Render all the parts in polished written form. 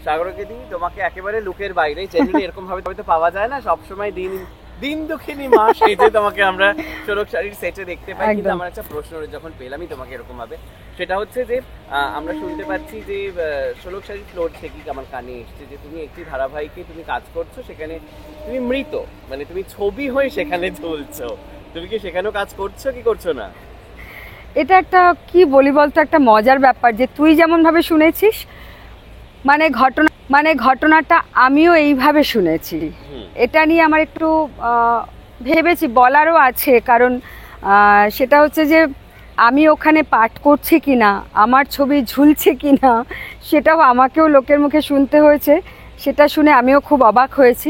সাগরকেদি তোমাকে একেবারে লুকের বাইরে, জেনারেলি এরকম ভাবে তো পাওয়া যায় না, সবসময় দিন দুঃখিনী মা সেজে তোমাকে আমরা শোলক শাড়ির সেটে দেখতে পাই। কিন্তু আমার একটা প্রশ্ন যখন পেলামই তোমাকে এরকম ভাবে, সেটা হচ্ছে যে আমরা শুনতে পাচ্ছি যে শোলক শাড়ির ফ্লোর থেকে আমার কানে এসছে যে তুমি একটি ধারাবাহিকে তুমি কাজ করছো, সেখানে তুমি মৃত, মানে তুমি ছবি হয়ে সেখানে ঝুলছো। তুমি কি সেখানেও কাজ করছো কি করছো না? এটা একটা কি বলি বলতো, একটা মজার ব্যাপার যে তুই যেমন ভাবে শুনেছিস, মানে ঘটনাটা আমিও এইভাবে শুনেছি। এটা নিয়ে আমার একটু ভেবেছি, বলারও আছে, কারণ সেটা হচ্ছে যে আমি ওখানে পাঠ করছি কিনা, আমার ছবি ঝুলছে কিনা, সেটাও আমাকেও লোকের মুখে শুনতে হয়েছে। সেটা শুনে আমিও খুব অবাক হয়েছি।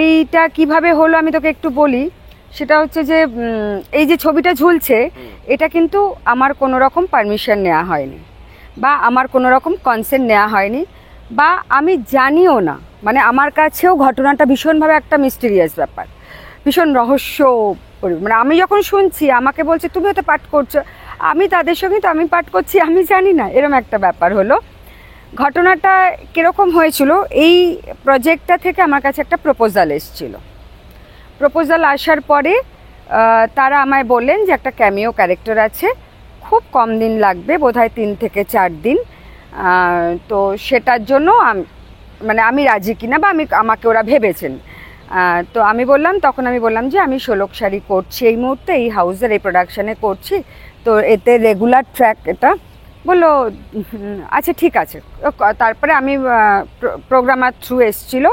এইটা কিভাবে হলো আমি তোকে একটু বলি। সেটা হচ্ছে যে এই যে ছবিটা ঝুলছে, এটা কিন্তু আমার কোনো রকম পারমিশন নেওয়া হয়নি, বা আমার কোনো রকম কনসেন্ট নেওয়া হয়নি, বা আমি জানিও না। মানে আমার কাছেও ঘটনাটা ভীষণভাবে একটা মিস্টিরিয়াস ব্যাপার, ভীষণ রহস্য। মানে আমি যখন শুনছি, আমাকে বলছে তুমি হয়তো পাঠ করছো, আমি তাদের সঙ্গে তো আমি পাঠ করছি, আমি জানি না, এরকম একটা ব্যাপার হলো। ঘটনাটা কীরকম হয়েছিল, এই প্রজেক্টটা থেকে আমার কাছে একটা প্রপোজাল এসেছিল। প্রপোজাল আসার পরে তারা আমায় বললেন যে একটা ক্যামিও ক্যারেক্টার আছে, খুব কম দিন লাগবে, বোধহয় 3 থেকে 4 দিন। তো সেটার জন্য আমি রাজি কিনা, বা আমাকে ওরা ভেবেছেন। তো তখন আমি বললাম যে আমি শোলক শাড়ি করছি এই মুহূর্তে, এই হাউসের এই প্রোডাকশানে করছি, তো এতে রেগুলার ট্র্যাক এটা। বললো আচ্ছা ঠিক আছে। তারপরে আমি প্রোগ্রামার থ্রু এসেছিলো।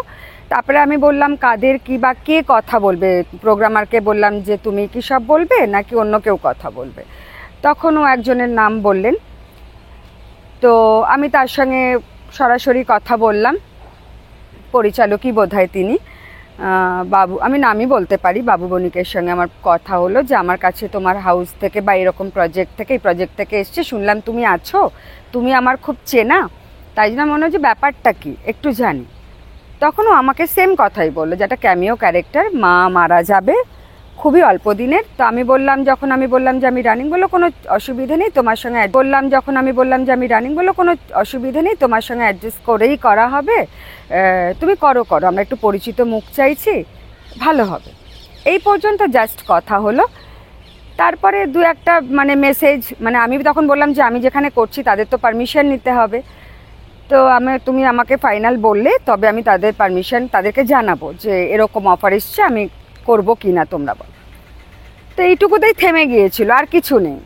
তারপরে আমি বললাম কাদের কি বা কে কথা বলবে, প্রোগ্রামারকে বললাম যে তুমি কি সব বলবে নাকি অন্য কেউ কথা বলবে। তখন ও একজনের নাম বললেন, তো আমি তার সঙ্গে সরাসরি কথা বললাম। পরিচালকই বোধহয় তিনি, বাবু, আমি নামই বলতে পারি, বাবু বণিকের সঙ্গে আমার কথা হলো যে আমার কাছে তোমার হাউস থেকে বা এরকম প্রজেক্ট থেকে, এই প্রজেক্ট থেকে এসছে, শুনলাম তুমি আছো, তুমি আমার খুব চেনা, তাই জন্য মনে হয় যে ব্যাপারটা কি একটু জানি। তখনও আমাকে সেম কথাই বললো যে একটা ক্যামিও ক্যারেক্টার, মা মারা যাবে খুবই অল্প দিনের। তো আমি বললাম যে আমি রানিং, বললো কোনো অসুবিধা নেই তোমার সঙ্গে, আমি রানিং, বললো কোনো অসুবিধা নেই তোমার সঙ্গে অ্যাডজাস্ট করেই করা হবে, তুমি করো, আমরা একটু পরিচিত মুখ চাইছি, ভালো হবে। এই পর্যন্ত জাস্ট কথা হলো। তারপরে দু একটা মেসেজ, আমি তখন বললাম যে আমি যেখানে করছি তাদের তো পারমিশন নিতে হবে, তো তুমি আমাকে ফাইনাল বললে তবে আমি তাদের পারমিশন তাদেরকে জানাবো যে এরকম অফার এসছে, আমি করবো কি না তোমরা বলো। তো এইটুকুতেই থেমে গিয়েছিল, আর কিছু নেই।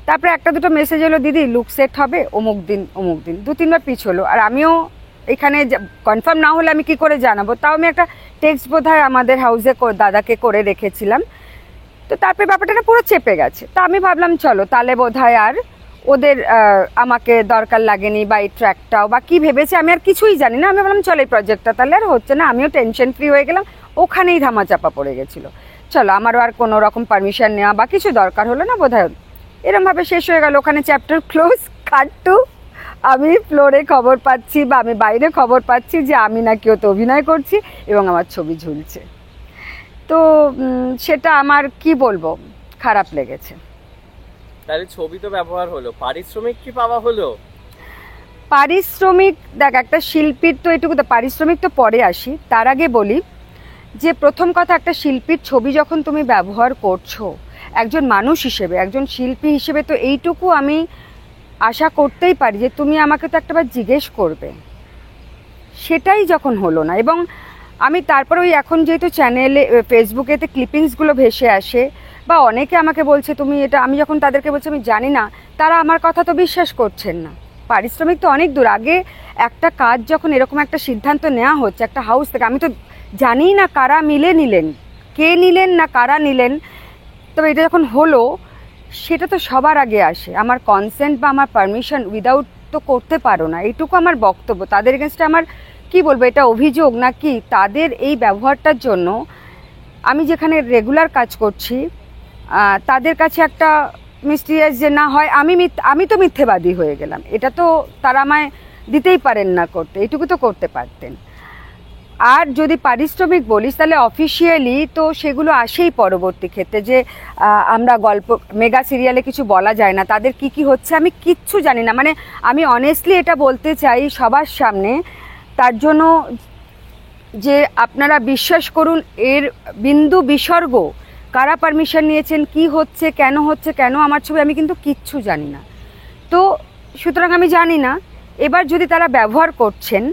তারপরে একটা দুটো মেসেজ এলো, দিদি লুক সেট হবে অমুক দিন 2-3বার পিছ হলো। আর আমিও এখানে কনফার্ম না হলে আমি কি করে জানাবো, তাও আমি একটা টেক্সট বোধহয় আমাদের হাউসে দাদাকে করে রেখেছিলাম। তো তারপরে ব্যাপারটা পুরো চেপে গেছে। তা আমি ভাবলাম চলো তাহলে বোধহয় আর ওদের আমাকে দরকার লাগেনি, বা এই ট্র্যাকটাও বা কী ভেবেছে আমি আর কিছুই জানি না। আমি ভাবলাম চলো এই প্রজেক্টটা তাহলে আর হচ্ছে না, আমিও টেনশন ফ্রি হয়ে গেলাম। ওখানেই ধামাচাপা পড়ে গেছিলো, চলো আমারও আর কোনো রকম পারমিশন নেওয়া বা কিছু দরকার হলো না, বোধহয় এরমভাবে শেষ হয়ে গেল। ওখানে চ্যাপ্টার ক্লোজ। কাট টু আমি ফ্লোরে খবর পাচ্ছি, বা আমি বাইরে খবর পাচ্ছি যে আমি নাকি ওতে অভিনয় করছি এবং আমার ছবি ঝুলছে। তো সেটা আমার কি বলবো, খারাপ লেগেছে। তাহলে ছবি তো ব্যবহার হলো, পারিশ্রমিক কি পাওয়া হলো? পারিশ্রমিক দেখ, একটা শিল্পীর তো এটুকু, পারিশ্রমিক তো পরে আসি, তার আগে বলি যে প্রথম কথা, একটা শিল্পীর ছবি যখন তুমি ব্যবহার করছো, একজন মানুষ হিসেবে, একজন শিল্পী হিসেবে, তো এইটুকু আমি আশা করতেই পারি যে তুমি আমাকে তো একটাবার জিজ্ঞেস করবে। সেটাই যখন হলো না, এবং আমি তারপর ওই এখন যেহেতু চ্যানেলে ফেসবুকেতে ক্লিপিংসগুলো ভেসে আসে, বা অনেকে আমাকে বলছে তুমি এটা, আমি যখন তাদেরকে বলছি আমি জানি না, তারা আমার কথা তো বিশ্বাস করছেন না। পারিশ্রমিক তো অনেক দূর আগে। একটা কাজ যখন এরকম একটা সিদ্ধান্ত নেওয়া হচ্ছে একটা হাউস থেকে, আমি তো জানি না কারা নিলেন, কে নিলেন না কারা নিলেন, তবে এটা যখন হলো সেটা তো সবার আগে আসে। আমার কনসেন্ট বা আমার পারমিশন উইদাউট তো করতে পারো না, এইটুকু আমার বক্তব্য। তাদের এগেনস্টে আমার কি বলবো, এটা অভিযোগ নাকি, তাদের এই ব্যবহারটার জন্য আমি যেখানে রেগুলার কাজ করছি তাদের কাছে একটা মিস্টিরিয়াস যে না হয় আমি তো মিথ্যেবাদী হয়ে গেলাম, এটা তো তারা আমায় দিতেই পারেন না করতে, এইটুকু তো করতে পারতেন। আর যদি পারিশ্রমিক বলিস তাহলে অফিসিয়ালি তো সেগুলো আসেই পরবর্তী ক্ষেত্রে, যে আমরা গল্প মেগা সিরিয়ালে কিছু বলা যায় না, তাদের কি কি হচ্ছে আমি কিচ্ছু জানি না। মানে আমি অনেস্টলি এটা বলতে চাই সবার সামনে, তার জন্য যে আপনারা বিশ্বাস করুন এর বিন্দু বিসর্গ কারা পারমিশন নিয়েছেন, কি হচ্ছে, কেন আমার ছবি, আমি কিন্তু কিচ্ছু জানি না। তো সুতরাং আমি জানি না। এবার যদি তারা ব্যবহার করছেন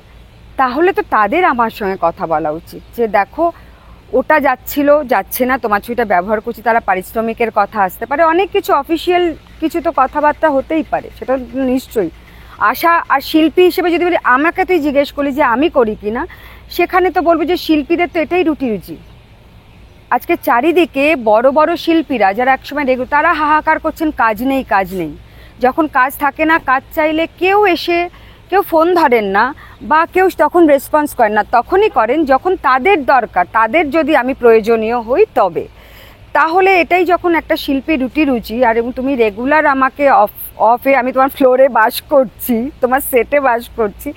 তাহলে তো তাদের আমার সঙ্গে কথা বলা উচিত, যে দেখো ওটা যাচ্ছে না, তোমার ছবিটা ব্যবহার করছি, তারা পারিশ্রমিকের কথা আসতে পারে, অনেক কিছু অফিসিয়াল কিছু তো কথাবার্তা হতেই পারে, সেটা নিশ্চয়ই আশা। আর শিল্পী হিসেবে যদি বলি, আমাকে তুই জিজ্ঞেস করলি যে আমি করি কি না, সেখানে তো বলবো যে শিল্পীদের তো এটাই রুচি। আজকে চারিদিকে বড় বড় শিল্পীরা যারা একসময় তারা হাহাকার করছেন কাজ নেই। যখন কাজ থাকে না, কাজ চাইলে কেউ ফোন ধরেন না বা কেউ তখন রেসপন্স করেন না, তখনই করেন যখন তাদের দরকার, তাদের যদি আমি প্রয়োজনীয় হই তবে। তাহলে এটাই যখন একটা শিল্পীর রুচি, আর এবং তুমি রেগুলার আমাকে অফে আমি তোমার ফ্লোরে বাস করছি, তোমার সেটে বাস করছি,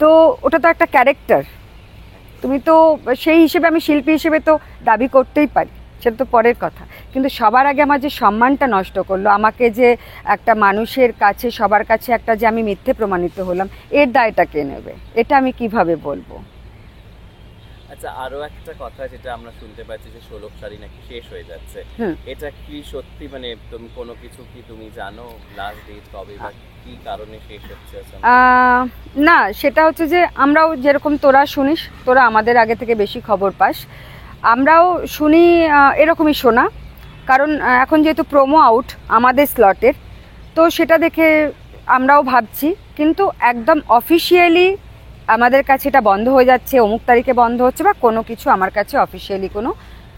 তো ওটা তো একটা ক্যারেক্টার। তুমি তো সেই হিসেবে, আমি শিল্পী হিসেবে তো দাবি করতেই পারি, সেটা তো পরের কথা। কিন্তু সবার আগে আমার যে সম্মানটা নষ্ট করলো, আমাকে যে একটা মানুষের কাছে, সবার কাছে একটা যে আমি মিথ্যে প্রমাণিত হলাম, এর দায়টা কে নেবে? এটা আমি কিভাবে বলবো? আচ্ছা, আরো একটা কথা যেটা আমরা শুনতে পাচ্ছি যে 16 সারি নাকি শেষ হয়ে যাচ্ছে, এটা কি সত্যি? মানে তুমি কোনো কিছু কি তুমি জানো, লাস্ট ডেট কবে বা কি কারণে শেষ হচ্ছে? না, সেটা হচ্ছে যে আমরাও যেরকম তোরা শুনিস, তোরা আমাদের আগে থেকে বেশি খবর পাস, আমরাও শুনি, এরকমই শোনা। কারণ এখন যেহেতু প্রোমো আউট আমাদের স্লটের, তো সেটা দেখে আমরাও ভাবছি, কিন্তু একদম অফিসিয়ালি আমাদের কাছে এটা বন্ধ হয়ে যাচ্ছে, অমুক তারিখে বন্ধ হচ্ছে বা কোনো কিছু আমার কাছে অফিসিয়ালি কোনো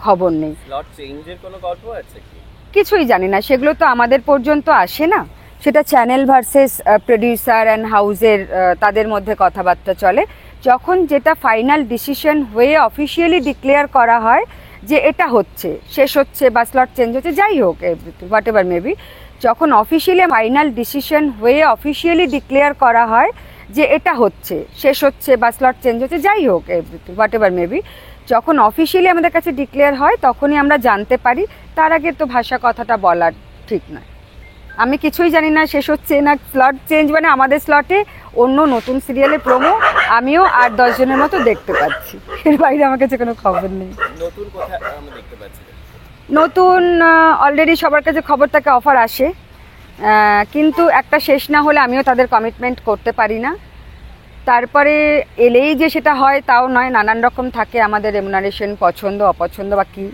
খবর নেই। স্লট চেঞ্জের কোনো গল্প আছে কি? কিছুই জানি না, সেগুলো তো আমাদের পর্যন্ত আসে না। সেটা চ্যানেল ভার্সেস প্রডিউসার অ্যান্ড হাউসের তাদের মধ্যে কথাবার্তা চলে। যখন যেটা ফাইনাল ডিসিশন হয়ে অফিসিয়ালি ডিক্লেয়ার করা হয় যে এটা হচ্ছে, শেষ হচ্ছে বা স্লট চেঞ্জ হচ্ছে, যাই হোক হোয়াট এভার মেবি, যখন অফিসিয়ালি ফাইনাল ডিসিশন হয়ে অফিসিয়ালি ডিক্লেয়ার করা হয় যে এটা হচ্ছে, শেষ হচ্ছে বা স্লট চেঞ্জ হচ্ছে, যাই হোক হোয়াট এভার মেবি, যখন অফিসিয়ালি আমাদের কাছে ডিক্লেয়ার হয় তখনই আমরা জানতে পারি। তার আগে তো ভাষা কথাটা বলার ঠিক নয়। আমি কিছুই জানি না শেষ হচ্ছে না স্লট চেঞ্জ, মানে আমাদের স্লটে অন্য নতুন সিরিয়ালের প্রোমো আমিও 8-10 জনের মতো দেখতে পাচ্ছি, এর বাইরে আমার কাছে কোনো খবর নেই। নতুন কোথায় আমরা দেখতে পাচ্ছি? নতুন অলরেডি সবার কাছে খবর থাকে, অফার আসে, কিন্তু একটা শেষ না হলে আমিও তাদের কমিটমেন্ট করতে পারি না। তারপরে এলেই যে সেটা হয় তাও নয়, নানান রকম থাকে আমাদের রেমুনারেশন, পছন্দ অপছন্দ বা কী।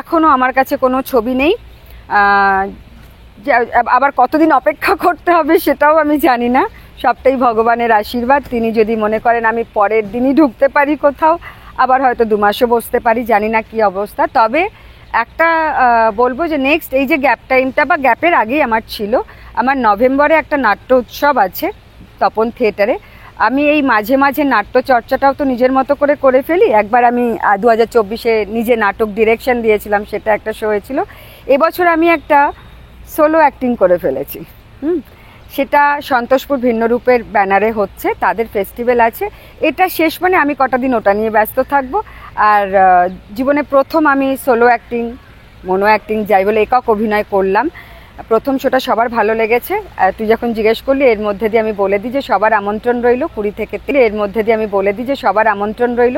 এখনও আমার কাছে কোনো ছবি নেই, আবার কতদিন অপেক্ষা করতে হবে সেটাও আমি জানি না, সবটাই ভগবানের আশীর্বাদ। তিনি যদি মনে করেন আমি পরের দিনই ঢুকতে পারি কোথাও, আবার হয়তো 2 মাসও বসতে পারি, জানি না কি অবস্থা। তবে একটা বলবো যে নেক্সট এই যে গ্যাপ টাইমটা বা গ্যাপের আগেই আমার ছিল, আমার নভেম্বরে একটা নাট্য উৎসব আছে তপন থিয়েটারে। আমি এই মাঝে মাঝে নাট্য চর্চাটাও তো নিজের মতো করে ফেলি। একবার আমি 2024-এ নিজে নাটক ডিরেকশন দিয়েছিলাম, সেটা একটা শো হয়েছিল। এবছর আমি একটা সোলো অ্যাক্টিং করে ফেলেছি, সেটা সন্তোষপুর ভিন্নরূপের ব্যানারে হচ্ছে, তাদের ফেস্টিভ্যাল আছে। এটা শেষ মানে আমি কটা দিন ওটা নিয়ে ব্যস্ত থাকবো। আর জীবনে প্রথম আমি সোলো অ্যাক্টিং, মনো অ্যাক্টিং যাই বলে একক অভিনয় করলাম। প্রথম শোটা সবার ভালো লেগেছে। তুই যখন জিজ্ঞেস করলি, এর মধ্যে দিয়ে আমি বলে দিই যে সবার আমন্ত্রণ রইল 20 থেকে 30, এর মধ্যে দিয়ে আমি বলে দিই যে সবার আমন্ত্রণ রইল